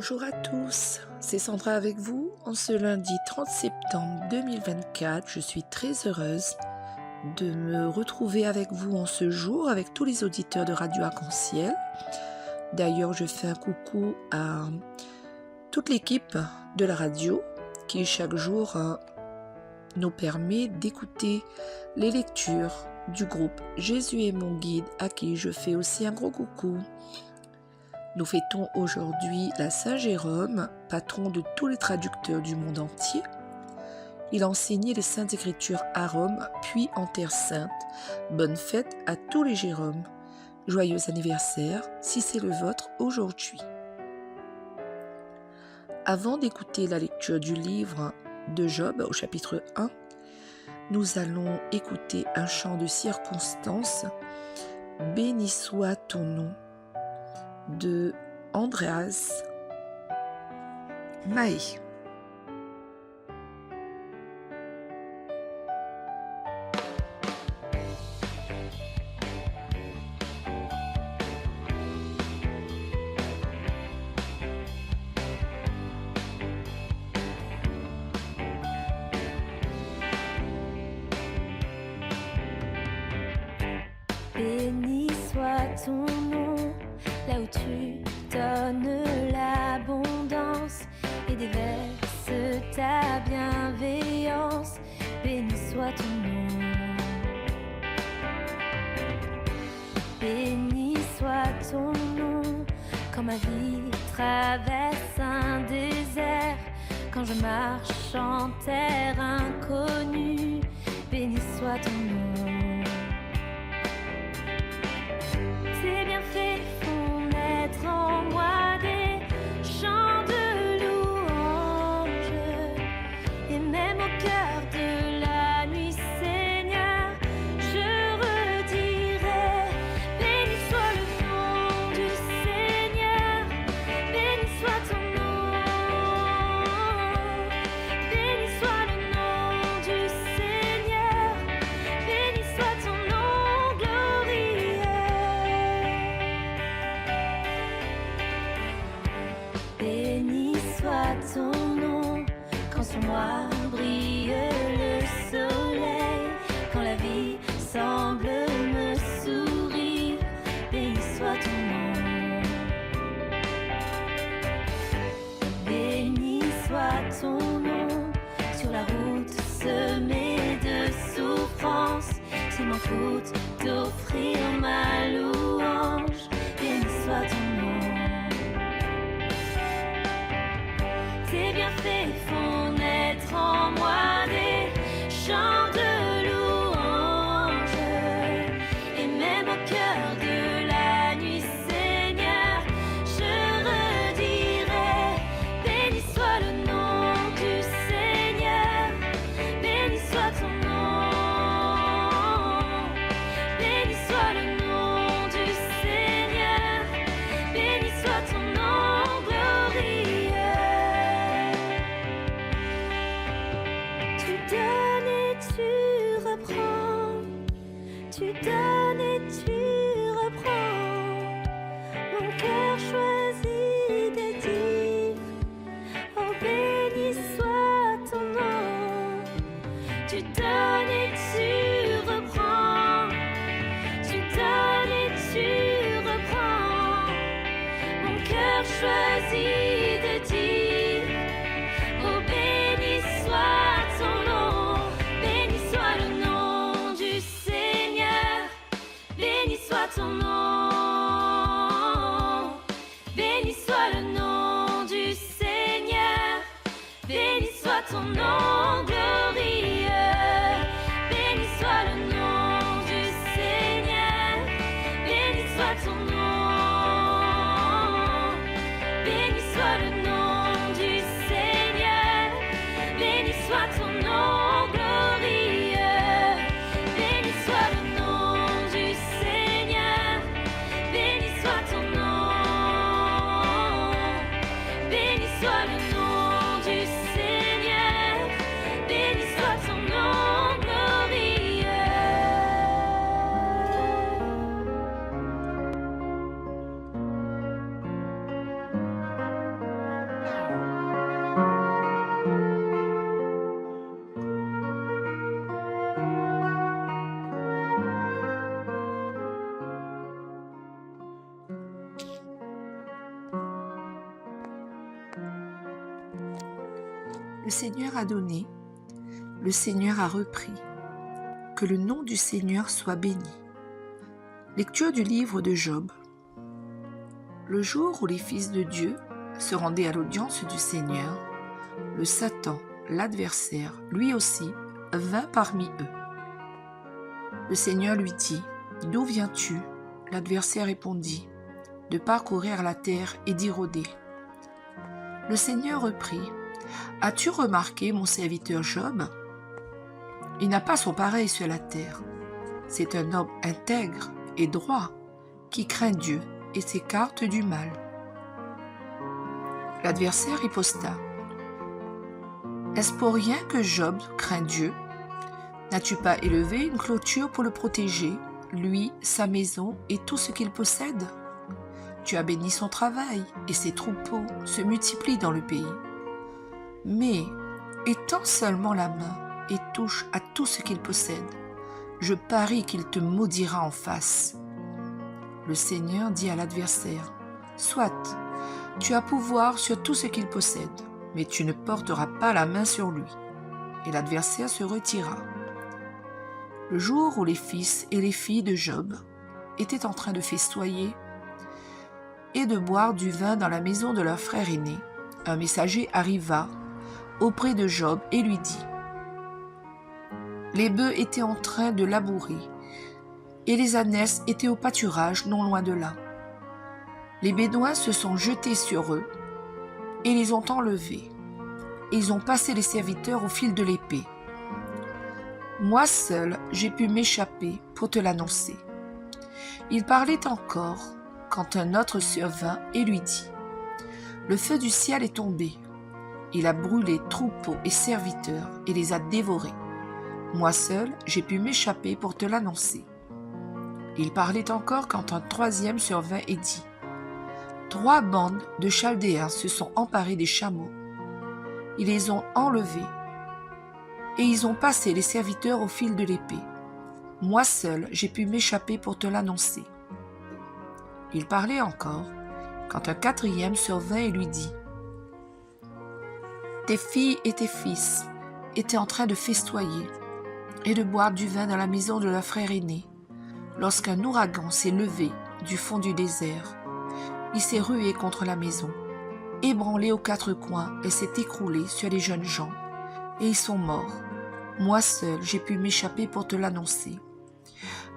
Bonjour à tous, c'est Sandra avec vous. En ce lundi 30 septembre 2024, je suis très heureuse de me retrouver avec vous en ce jour, avec tous les auditeurs de Radio Arc-en-Ciel. D'ailleurs, je fais un coucou à toute l'équipe de la radio qui chaque jour nous permet d'écouter les lectures du groupe Jésus est mon guide, à qui je fais aussi un gros coucou. Nous fêtons aujourd'hui la Saint Jérôme, patron de tous les traducteurs du monde entier. Il a enseigné les Saintes Écritures à Rome, puis en Terre Sainte. Bonne fête à tous les Jérômes. Joyeux anniversaire, si c'est le vôtre aujourd'hui. Avant d'écouter la lecture du livre de Job au chapitre 1, nous allons écouter un chant de circonstance. Béni soit ton nom, de Andreas Maé. Béni soit ton nom, là où tu donnes l'abondance et déverses ta bienveillance. Béni soit ton nom. Béni soit ton nom, quand ma vie traverse un désert, quand je marche en terre inconnue. Béni soit ton nom. Tes bienfaits font naître en moi des chants de louange, et même au cœur de la nuit, Seigneur, je redirai: béni soit le nom du Seigneur, béni soit ton nom, béni soit le nom du Seigneur, béni soit ton nom glorieux. Béni soit ton nom, quand sur moi brille le soleil, quand la vie semble me sourire. Béni soit ton nom. Béni soit ton nom, sur la route semée de souffrance, s'il m'en coûte d'offrir ma louange. Béni soit ton nom. Tes bienfaits font naître en moi des chants de louange, et même au cœur de la nuit, Seigneur, je redirai: béni soit le nom du Seigneur, béni soit ton nom, béni soit le nom du Seigneur, béni soit ton nom glorieux. Tu donnes et tu reprends, tu donnes et tu reprends. Mon cœur choisit de dire: oh, béni soit ton nom. Tu donnes et tu reprends, tu donnes et tu reprends. Mon cœur choisit de dire: oh, béni soit ton nom, béni soit le nom du Seigneur, béni soit ton nom, béni soit le nom du Seigneur, béni soit ton nom glorieux. Béni soit le nom du Seigneur, béni soit ton nom, béni soit le nom du Seigneur, béni soit ton nom glorieux. Béni soit le nom du Seigneur, béni soit ton nom, béni soit le nom du Seigneur, Le Seigneur a donné, le Seigneur a repris. Que le nom du Seigneur soit béni. Lecture du livre de Job. Le jour où les fils de Dieu se rendaient à l'audience du Seigneur, le Satan, l'adversaire, lui aussi, vint parmi eux. Le Seigneur lui dit, « D'où viens-tu » L'adversaire répondit, « De parcourir la terre et d'y rôder. » Le Seigneur reprit, « As-tu remarqué mon serviteur Job ? Il n'a pas son pareil sur la terre. C'est un homme intègre et droit qui craint Dieu et s'écarte du mal. » L'adversaire riposta, « Est-ce pour rien que Job craint Dieu ? N'as-tu pas élevé une clôture pour le protéger, lui, sa maison et tout ce qu'il possède ? Tu as béni son travail et ses troupeaux se multiplient dans le pays. Mais, étends seulement la main et touche à tout ce qu'il possède. Je parie qu'il te maudira en face. » Le Seigneur dit à l'adversaire, « Soit, tu as pouvoir sur tout ce qu'il possède, mais tu ne porteras pas la main sur lui. » Et l'adversaire se retira. Le jour où les fils et les filles de Job étaient en train de festoyer et de boire du vin dans la maison de leur frère aîné, un messager arriva auprès de Job et lui dit, « Les bœufs étaient en train de labourer, et les ânesses étaient au pâturage non loin de là. Les Bédouins se sont jetés sur eux et les ont enlevés. Et ils ont passé les serviteurs au fil de l'épée. Moi seul, j'ai pu m'échapper pour te l'annoncer. » Il parlait encore quand un autre survint et lui dit, « Le feu du ciel est tombé. Il a brûlé troupeaux et serviteurs et les a dévorés. Moi seul, j'ai pu m'échapper pour te l'annoncer. » Il parlait encore quand un troisième survint et dit, « 3 bandes de Chaldéens se sont emparées des chameaux. Ils les ont enlevés et ils ont passé les serviteurs au fil de l'épée. Moi seul, j'ai pu m'échapper pour te l'annoncer. » Il parlait encore quand un 4e survint et lui dit, « Tes filles et tes fils étaient en train de festoyer et de boire du vin dans la maison de leur frère aîné, lorsqu'un ouragan s'est levé du fond du désert. Il s'est rué contre la maison, ébranlé aux 4 coins et s'est écroulé sur les jeunes gens, et ils sont morts. Moi seul, j'ai pu m'échapper pour te l'annoncer. »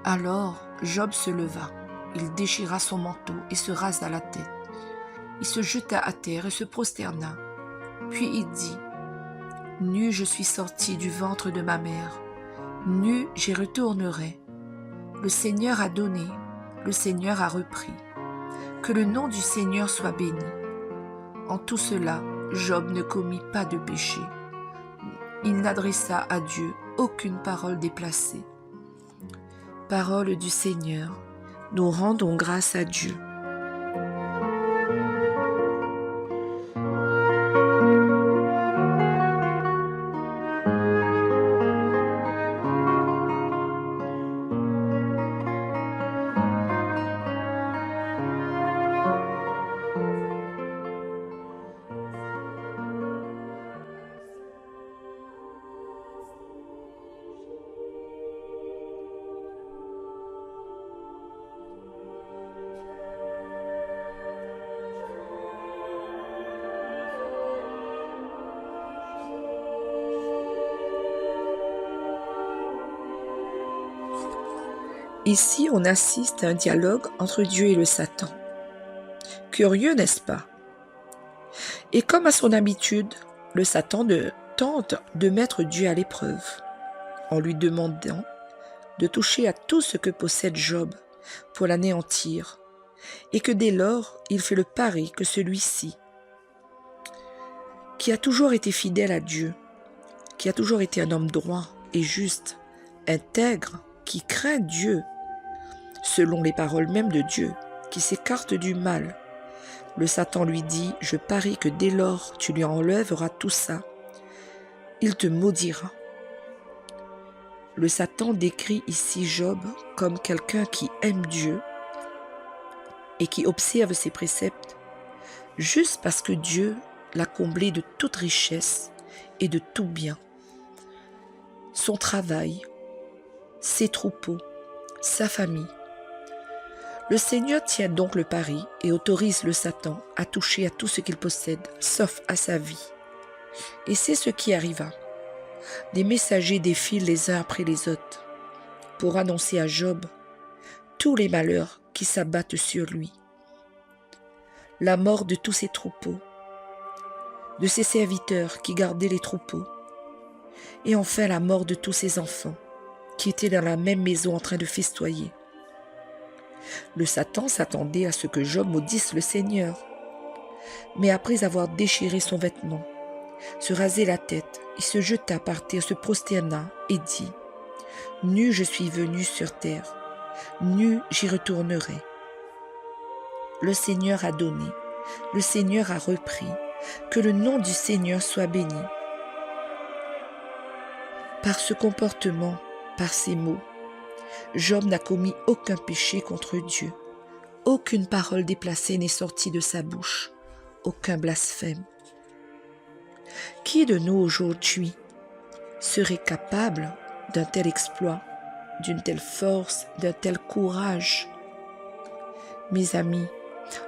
Alors Job se leva, il déchira son manteau et se rasa la tête. Il se jeta à terre et se prosterna. Puis il dit, « Nu je suis sorti du ventre de ma mère, nu j'y retournerai. Le Seigneur a donné, le Seigneur a repris. Que le nom du Seigneur soit béni. » En tout cela, Job ne commit pas de péché. Il n'adressa à Dieu aucune parole déplacée. Parole du Seigneur, nous rendons grâce à Dieu. Ici, on assiste à un dialogue entre Dieu et le Satan. Curieux, n'est-ce pas? Et comme à son habitude, le Satan tente de mettre Dieu à l'épreuve, en lui demandant de toucher à tout ce que possède Job pour l'anéantir, et que dès lors, il fait le pari que celui-ci, qui a toujours été fidèle à Dieu, qui a toujours été un homme droit et juste, intègre, qui craint Dieu, selon les paroles mêmes de Dieu, qui s'écarte du mal. Le Satan lui dit, « Je parie que dès lors tu lui enlèveras tout ça, il te maudira. » Le Satan décrit ici Job comme quelqu'un qui aime Dieu et qui observe ses préceptes, juste parce que Dieu l'a comblé de toute richesse et de tout bien. Son travail, ses troupeaux, sa famille. Le Seigneur tient donc le pari et autorise le Satan à toucher à tout ce qu'il possède, sauf à sa vie. Et c'est ce qui arriva. Des messagers défilent les uns après les autres pour annoncer à Job tous les malheurs qui s'abattent sur lui. La mort de tous ses troupeaux, de ses serviteurs qui gardaient les troupeaux, et enfin la mort de tous ses enfants qui étaient dans la même maison en train de festoyer. Le Satan s'attendait à ce que Job maudisse le Seigneur. Mais après avoir déchiré son vêtement, se rasé la tête, il se jeta par terre, se prosterna et dit : « Nu je suis venu sur terre, nu j'y retournerai. Le Seigneur a donné, le Seigneur a repris, que le nom du Seigneur soit béni. » Par ce comportement, par ces mots, Job n'a commis aucun péché contre Dieu. Aucune parole déplacée n'est sortie de sa bouche, aucun blasphème. Qui de nous aujourd'hui serait capable d'un tel exploit, d'une telle force, d'un tel courage? Mes amis,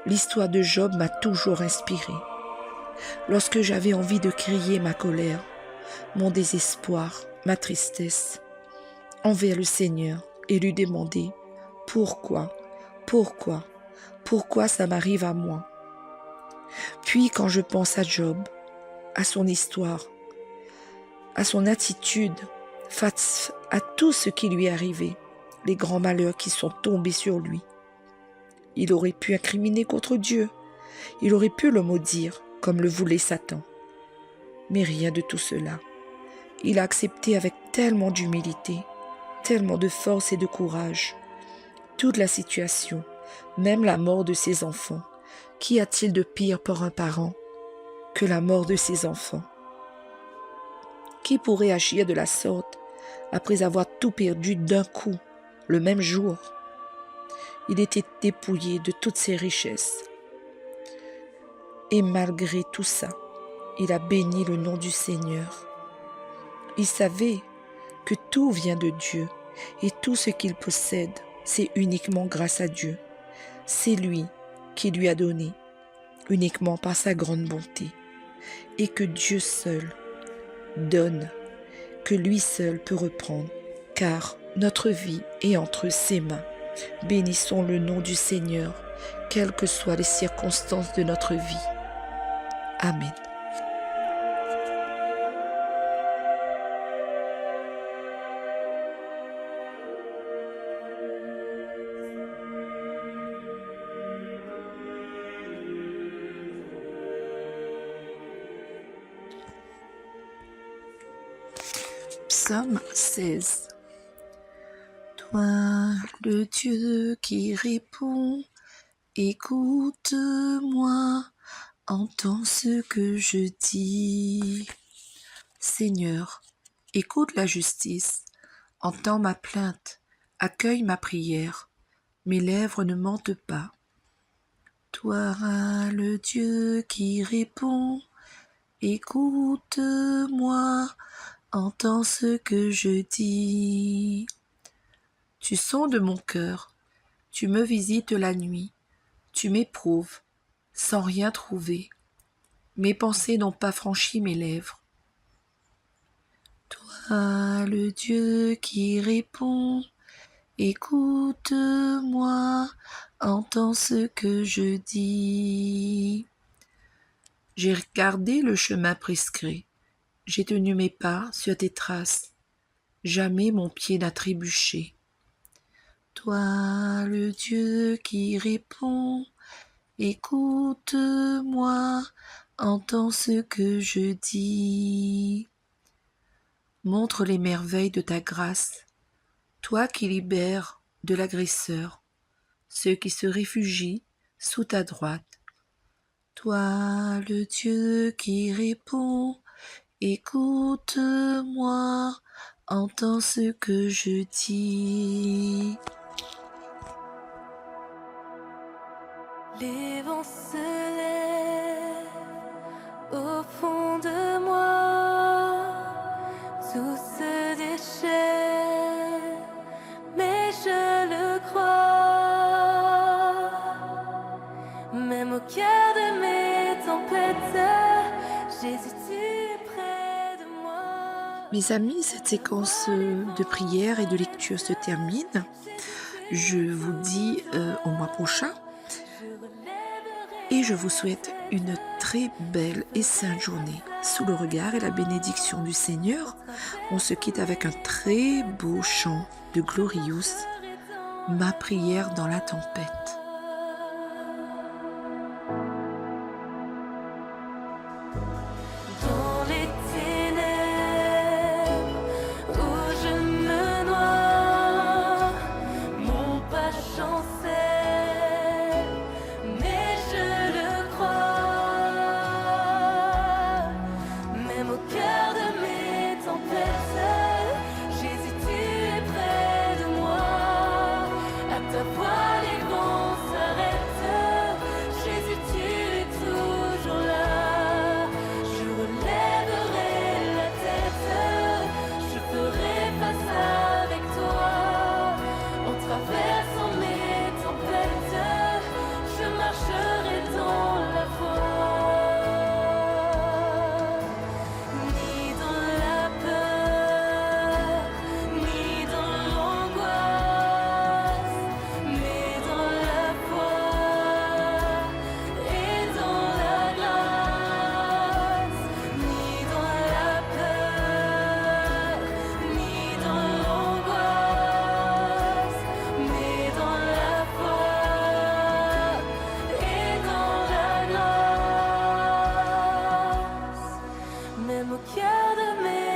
l'histoire de Job m'a toujours inspiré. Lorsque j'avais envie de crier ma colère, mon désespoir, ma tristesse envers le Seigneur et lui demander « Pourquoi ça m'arrive à moi ?» Puis quand je pense à Job, à son histoire, à son attitude face à tout ce qui lui est arrivé, les grands malheurs qui sont tombés sur lui, il aurait pu incriminer contre Dieu, il aurait pu le maudire comme le voulait Satan. Mais rien de tout cela. Il a accepté avec tellement d'humilité, tellement de force et de courage, toute la situation, même la mort de ses enfants. Qu'y a-t-il de pire pour un parent que la mort de ses enfants? Qui pourrait agir de la sorte après avoir tout perdu d'un coup, le même jour? Il était dépouillé de toutes ses richesses. Et malgré tout ça, il a béni le nom du Seigneur. Il savait que tout vient de Dieu et tout ce qu'il possède, c'est uniquement grâce à Dieu. C'est lui qui lui a donné, uniquement par sa grande bonté. Et que Dieu seul donne, que lui seul peut reprendre, car notre vie est entre ses mains. Bénissons le nom du Seigneur, quelles que soient les circonstances de notre vie. Amen. Psaume 16. Toi, le Dieu qui répond, écoute-moi, entends ce que je dis. Seigneur, écoute la justice, entends ma plainte, accueille ma prière, mes lèvres ne mentent pas. Toi, le Dieu qui répond, écoute-moi, entends ce que je dis. Tu sondes mon cœur, tu me visites la nuit, tu m'éprouves, sans rien trouver. Mes pensées n'ont pas franchi mes lèvres. Toi, le Dieu qui répond, écoute-moi, entends ce que je dis. J'ai regardé le chemin prescrit, j'ai tenu mes pas sur tes traces, jamais mon pied n'a trébuché. Toi, le Dieu qui répond, écoute-moi, entends ce que je dis. Montre les merveilles de ta grâce, toi qui libères de l'agresseur ceux qui se réfugient sous ta droite. Toi, le Dieu qui répond, écoute-moi, entends ce que je dis. Les vents se lèvent au fond de moi. Mes amis, cette séquence de prière et de lecture se termine. Je vous dis au mois prochain et je vous souhaite une très belle et sainte journée. Sous le regard et la bénédiction du Seigneur, on se quitte avec un très beau chant de Glorious, Ma prière dans la tempête. Dans les ténèbres où je me noie, mon pas chancelle, mais je le crois. Même au cœur de mes tempêtes, Jésus, tu es près de moi. À ta voix, les vents s'arrêtent. Jésus, tu es toujours là. Je relèverai la tête, je ferai face avec toi. En traversant mes tempêtes, je marcherai dans la foi. Ni dans la peur, ni dans l'angoisse, mais dans la foi et dans la grâce. Ni dans la peur, ni dans l'angoisse, mais dans la foi et dans la grâce. Même au cœur de mes